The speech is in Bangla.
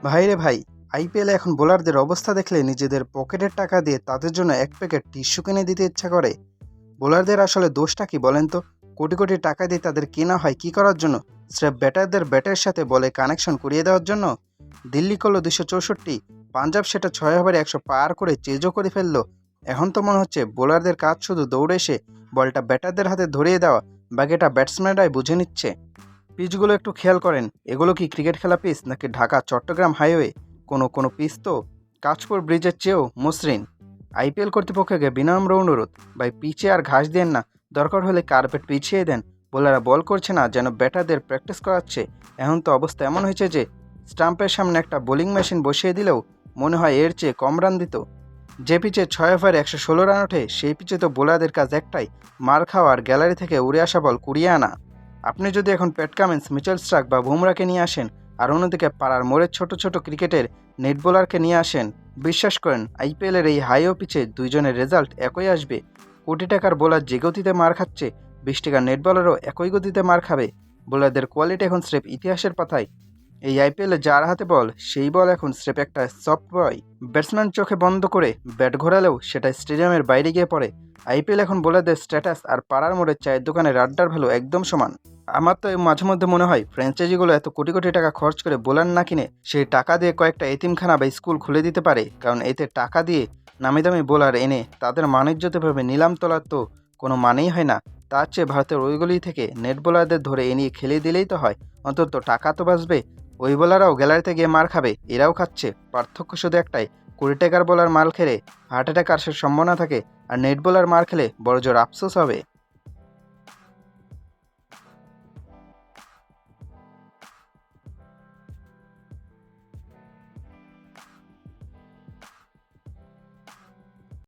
ভাইরে ভাই, আইপিএলে এখন বোলারদের অবস্থা দেখলে নিজেদের পকেটের টাকা দিয়ে তাদের জন্য এক প্যাকেট টিস্যু কিনে দিতে ইচ্ছা করে। বোলারদের আসলে দোষটা কি বলেন তো? কোটি কোটি টাকা দিয়ে তাদের কেনা হয় কি করার জন্য? স্রেফ ব্যাটারদের ব্যাটের সাথে বলে কানেকশন করিয়ে দেওয়ার জন্য। দিল্লি করলো 264, পাঞ্জাব সেটা 6 ওভারে 100 পার করে চেজও করে ফেললো। এখন তো মনে হচ্ছে বোলারদের কাজ শুধু দৌড়ে এসে বলটা ব্যাটারদের হাতে ধরিয়ে দেওয়া, বাকিটা ব্যাটসম্যানরাই বুঝে নিচ্ছে। পিচগুলো একটু খেয়াল করেন, এগুলো কি ক্রিকেট খেলা পিচ নাকি ঢাকা চট্টগ্রাম হাইওয়ে? কোনো পিচ তো কাঁচপুর ব্রিজের চেয়েও মসৃণ। আইপিএল কর্তৃপক্ষকে বিনম্র অনুরোধ, ভাই পিচে আর ঘাস দেন না, দরকার হলে কার্পেট পিছিয়ে দেন। বোলাররা বল করছে না যেন ব্যাটারদের প্র্যাকটিস করাচ্ছে। এখন তো অবস্থা এমন হয়েছে যে স্টাম্পের সামনে একটা বোলিং মেশিন বসিয়ে দিলেও মনে হয় এর চেয়ে কম রান দিত। যে পিচে 6 ওভারে 116 রান ওঠে সেই পিচে তো বোলারদের কাজ একটাই, মার খাওয়া আর গ্যালারি থেকে উড়ে আসা বল কুড়িয়ে আনা। আপনি যদি এখন প্যাট কামিন্স, মিচেল স্টার্ক বা বুমরাকে নিয়ে আসেন আর অন্যদিকে পাড়ার মোড়ের ছোট ছোট ক্রিকেটের নেট বোলারকে নিয়ে আসেন, বিশ্বাস করেন আইপিএলের এই হাই ও পিচে দুইজনের রেজাল্ট একই আসবে। কোটি টাকার বোলার যে গতিতে মার খাচ্ছে, 20 টাকার নেট বলারও একই গতিতে মার খাবে। বোলারদের কোয়ালিটি এখন স্রেফ ইতিহাসের পাতায়। এই আইপিএলে যার হাতে বল সেই বল এখন স্রেফ একটা সফট বয়। ব্যাটসম্যান চোখে বন্ধ করে ব্যাট ঘোরালেও সেটা স্টেডিয়ামের বাইরে গিয়ে পড়ে। আইপিএল এখন বোলারদের স্ট্যাটাস আর পাড়ার মোড়ের চায়ের দোকানের আড্ডার ভ্যালু একদম সমান। আমার তো মাঝে মধ্যে মনে হয় ফ্র্যাঞ্চাইজিগুলো এত কোটি কোটি টাকা খরচ করে বোলার না কিনে সেই টাকা দিয়ে কয়েকটা এতিমখানা বা স্কুল খুলে দিতে পারে, কারণ এতে টাকা দিয়ে নামি দামি বোলার এনে তাদের মানিজ্যতভাবে নিলাম তোলার তো কোনো মানেই হয় না। তার চেয়ে ভারতের ওইগুলি থেকে নেট বোলারদের ধরে এনিয়ে খেলিয়ে দিলেই তো হয়, অন্তত টাকা তো বাঁচবে। ওই বোলাররাও গ্যালারিতে গিয়ে মার খাবে, এরাও খাচ্ছে, পার্থক্য শুধু একটাই, কোটি টাকার বোলার মার খেলে হার্ট অ্যাটাক আসার সম্ভাবনা থাকে, আর নেট বোলার মার খেলে বড় জোর আফসোস হবে।